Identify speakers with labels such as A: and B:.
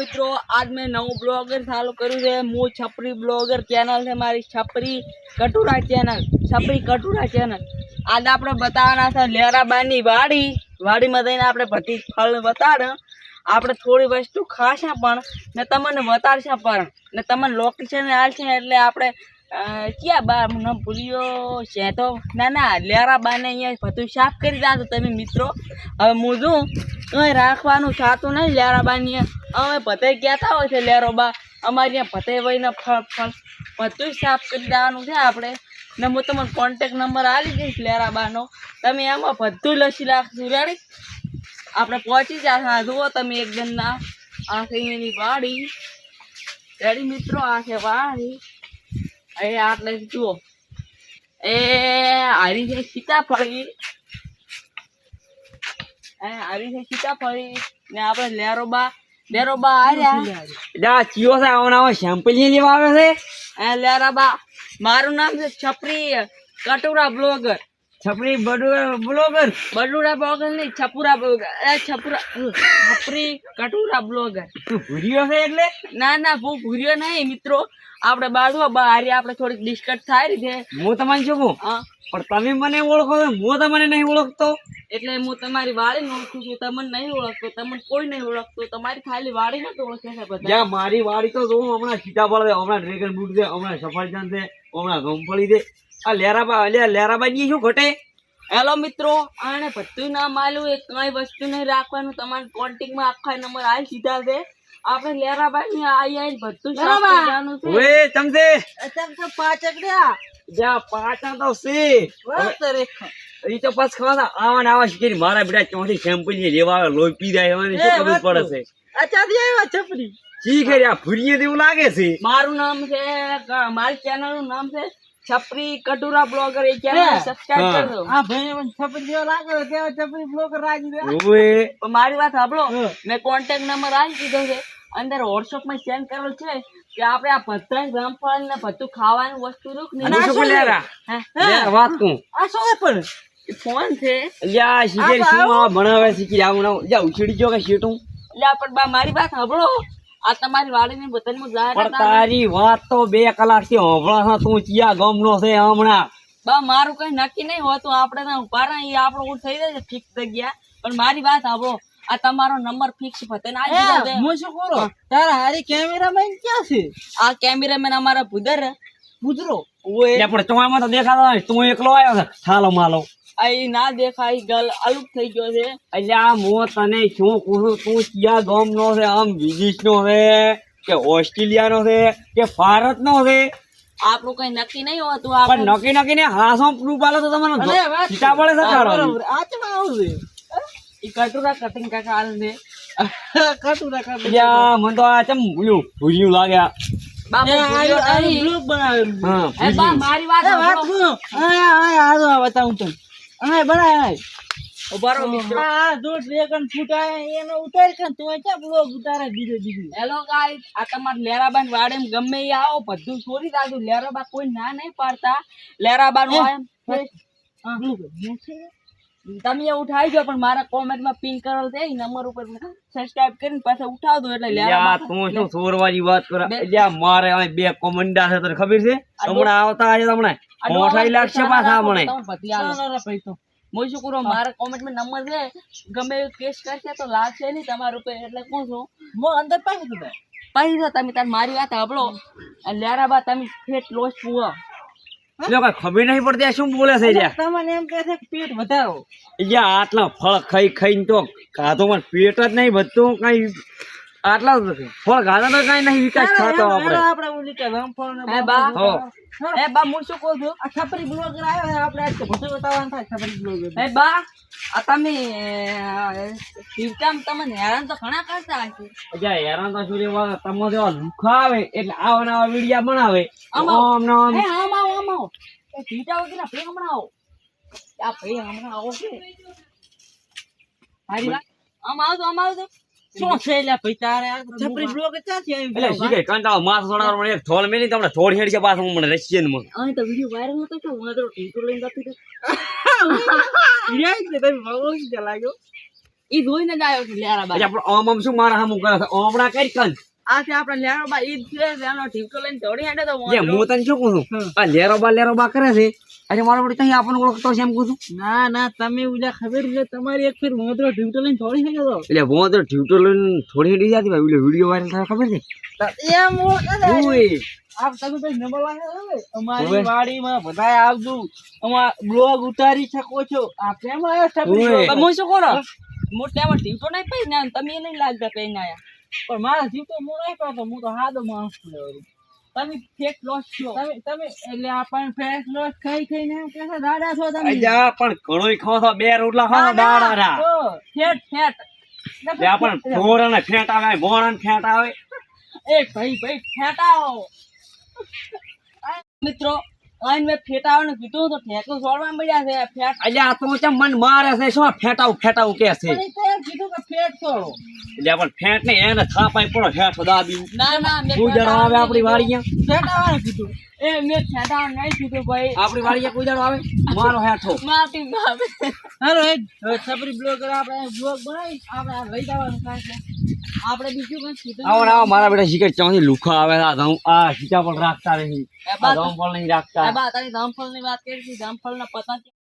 A: મિત્રો आज मैं नव ब्लॉगर चालू करूँ है मु छपरी ब्लॉगर चैनल है मारी छपरी कटुरा चैनल आज આપણે બતાવવાના છે લેરાબાની વાડી માં જઈને આપણે બધી ફળ બતાડે આપણે થોડી વસ્તુ ખાશા પણ ને તમને બતાડશે પણ ને તમને લોકેશન આલશે એટલે આપણે ક્યાં બા મને ભૂલ્યો છે તો ના લેરાબાને અહીંયા બધું સાફ કરી દાદો તમે મિત્રો હવે હું જો કંઈ રાખવાનું થતું નહીં લેરાબાની અમે બધે કહેતા હોય છે લેરોબા અમારે ત્યાં બધે વહીને ફળ બધું સાફ કરી દેવાનું છે આપણે ને હું તમને કોન્ટેક નંબર આપી દઈશ લેરાબાનો તમે એમાં બધું લખી રાખજો રેડી આપણે પહોંચી જશે જુઓ તમે એકદમ ના આ છે એની વાડી રેડી મિત્રો આ છે વાડી એ આટલે જુઓ એ હારી છે સીતાફળી ને આપણે લેરોબા આવ્યા ચિયો છે આવો સેમ્પલ લેવા આવે છે લેરાબા મારું નામ છે છપરી કટુરા બ્લોગર છપરી બડુરા બ્લોગર નહીં છપુરા બ્લોગર છપરી કટુરા બ્લોગર ભૂર્યો છે એટલે ના બહુ ભૂર્યો નહીં મિત્રો આપણે બાજુ હારી આપણે થોડીક ડિસ્કસ થાય છે હું તમને શું કહું પણ તમે મને ઓળખો છો હું તમને નહીં ઓળખતો એટલે હું તમારી વાડી ઓળખું છું તમને નહીં ઓળખતો તમને કોઈ નહીં ઓળખતો તમારી ખાલી વાડી નથી ઓળખે છે બધા મારી વાડી તો જોઉં હમણાં સીતાફળ છે હમણાં ડ્રેગન ફ્રૂટ છે હમણાં સફરજન છે હમણાં ગમફળી છે આ લેરાબા શું ઘટે હેલો મિત્રો આને બધું ના માલું એક કઈ વસ્તુ નહીં રાખવાનું તમારા કોન્ટેક્ટમાં આખા નંબર આવી સીધા છે આપણે લેરાબાઈ આઈ બધું સાફ છે ઓએ ચમચે પાચકડ્યા જા પાચા તો છે ઈ તો પાસ ખાવાના આવા શીખી મારા બેટા ચોથી સેમ્પલ લેવા આવે લોહી પી જાય એમાં શું ખબર પડે છે અચ્છા દી આવ્યા છપરી શીખે રે ભૂરીએ દેવું લાગે છે મારું નામ છે મારી ચેનલ નું નામ છે છપરી કટુરા બ્લોગર એ ચેનલ સબસ્ક્રાઇબ કરજો હા ભાઈ છપરી જેવો લાગે તેવા છપરી બ્લોગર રાખી દે ઓએ મારી વાત સાંભળો મેં કોન્ટેક્ટ નંબર આપી દીધો છે અંદર WhatsApp માં સેન્ડ કરેલ છે કે આપણે આ બધા રામફળ ને બધું ખાવાનું વસ્તુ રૂક ને શું લેરા હે વાત તું આ શું પણ ફોન છે લ્યા શીખે શું ભણાવે શીખી આવું જા ઉછળી જો કે શીટું લ્યા પણ બા મારી વાત સાંભળો આ તમારી વાડીની બતનમાં જાય પણ તારી વાત તો 2 કલાક થી હોભળા તું ચિયા ગમનો છે હમણાં બા મારું કઈ નક્કી નહીં હોતું આપણે ના ઉપારા ઈ આપણો ઉઠ થઈ જાય ફિક્સ થઈ ગયા પણ મારી વાત સાંભળો આ તમારો નંબર ફિક્સ પતે ના આવી જાય હું શું કરું તારા હારી કેમેરામેન ક્યાં છે આ કેમેરામેન અમારા પુદરો ઓય પણ ચોમાં તો દેખાતો નહીં તું એકલો આવ્યો છે થાલો માલો આઈ ના દેખાય ગલ અલુપ થઈ ગયો છે એટલે આ મો તને શું કહું તું ક્યાં ગામ નો છે આમ વિદેશ નો છે કે ઓસ્ટ્રેલિયા નો છે કે ભારત નો છે આપણું કઈ નક્કી નહીં હોતું પણ નક્કી ને હાસો પ્રૂફ આલો તો તમને સીતા પડે છે આ ચમાં આવશે ઈ કટુરા કટિંગ કાકા આલ ને કટુરા કટિંગ યા મન તો આ ચમ ભૂલ્યું લાગ્યા બાપુ આઈ બ્લોગ બનાવેલું હા એ બા મારી વાત આ બતાવું તને આ બનાય ઉભારો મિત્રો આ જો ડ્રેગન ફ્રૂટ એનો ઉતાર કે તું ક્યાં બ્લોગ ઉતારે દીધો હેલો ગાઈસ આ તમાર લેરાબાન વાડેમ ગમે ઈ આવો બધું છોડી દાદુ લેરાબા કોઈ ના નહીં પાડતા લેરાબાનું આમ તમે ઉઠાઈ જો પણ મારા કોમેન્ટ માં પિન કરેલ છે ઈ નંબર ઉપર સબસ્ક્રાઇબ કરીને પાછા ઉઠાવ દો એટલે લેરાબા તું શું સોરવાની વાત કરે એટલે મારે આ 2 કોમેન્ડા છે તને ખબર છે હમણાં આવતા છે હમણાં મોઠાઈ લાગશે પાછા હમણાં પૈસો હું શું કરું મારા કોમેન્ટમાં નંબર છે ગમે કેસ કરશે તો લાગશે નહીં તમારા ઉપર એટલે કોણ છું હું અંદર પાછી તમે તાર મારી વાત સાંભળો લેરાબા તમે ફેટ લોસ પૂરો કઈ ખબર નહીં પડતી શું બોલે છે તમને એમ કહે છે પેટ વધારો આટલા ફળ ખાઈને તો કાધો પણ પેટ જ નહીં બધું કઈ આટલા ફળ ગાધા તો કઈ નહીં વિકાસ થતો આપણે હું શું કહું છું આ છપરી બ્લોગર આવ્યો આપણે આજ બધું બતાવવાનું થાય છપરી બ્લોગર હે બા આ તમે તમને હેરાન તો ઘણા કરતા હશે હેરાન તો શું રેવા તમે જેવા લુખા આવે એટલે આવા વિડીયા બનાવે આમ એ સીટા વગર ના ભાઈ હમણાં આવો આ ભાઈ હમણાં આવો છે હારી વાત આમ આવજો શું છે લે ભાઈ તારે છપરી બ્લોગ ક્યાંથી આવી એટલે શીખે કંટાળો માસ સોડારો એક થોડ મેલી તમને થોડ હેડ કે પાછો મને રશિયન માં આ તો વિડિયો વાયરલ હતો કે હું તો ટીકો લઈને જતી હતી વિડિયો છે તમે ભાગો કે લાગ્યો ઈ જોઈને જ આવ્યો છું લેરા બા.
B: એટલે આપણે ઓમ ઓમ શું મારા હામું કરે છે ઓમણા કરી કન
A: આ છે આપણે લેરા બા ઈ જ છે એનો ઠીકો લઈને દોડી હેડે તો
B: જે હું તને શું કહું છું આ લેરો બા કરે છે અરે મારો વળી ત્યાં આપણને ઓળખતો છે એમ કહું છું
A: ના ના તમે ઉજા ખબર છે તમારી એક ફેર મોદરો ઠીકો લઈને દોડી હેડે તો
B: એટલે હું તો ટ્યુટર લઈને થોડી હેડી જતી ભાઈ એટલે વિડીયો વાયરલ થાય ખબર છે
A: એમ
B: ઓય
A: આપ તમે ભાઈ નંબર લાગે હવે અમારી વાડીમાં બધાય આવજો અમાર બ્લોગ ઉતારી શકો છો આ કેમ આયો છપરી હું શું કરો હું તેમાં ઠીકો નહીં પઈ ને તમે નહીં લાગતા પઈ ના પણ મારા જીવ તો હું નહીં કરતો હું તો હાદો માણસ છું તમે ફેક લોસ છો તમે એટલે આપણને ફેક લોસ ખાઈને એમ કે દાડા છો તમે
B: અજા પણ ઘણોય ખાવ છો બે રોટલા ખાવ દાડા રા
A: ફેટ ફેટ
B: એટલે આપણ ભોરાને ફેટ આવે ભોરાને ફેટ આવે
A: એ ભાઈ ફેટાવો મિત્રો આઈને મેં ફેટાવાનું કીધું તો ઠેકો છોડવા મળ્યા છે ફેટ
B: એટલે આ તો ચમ મન મારે છે શું ફેટાવું કે છે
A: પણ તો એમ કીધું કે ફેટ છોડો
B: એટલે પણ ફેટ ને એને થાપાઈ પડો ફેટ દાબી
A: ના ના મેં
B: કુજર આવે આપણી વાડીએ
A: ફેટાવાનું કીધું એ મેં ફેટાવાનું નહીં કીધું ભાઈ
B: આપણી વાડીએ કુજર આવે મારો હેઠો
A: માટી બાપ હાલો એ છપરી બ્લોગર આપણે બ્લોગ બનાવી આપણે લઈ જવાનું કાંઈ આપણે બીજું કંઈ કીધું
B: આવો મારા બેટા શિકાર ચોથી લુખા આવે આ સીટા પણ રાખતા રહી આ ધમ પણ નહીં રાખતા
A: બા તારી જામફળની વાત કરી જામફળના પતા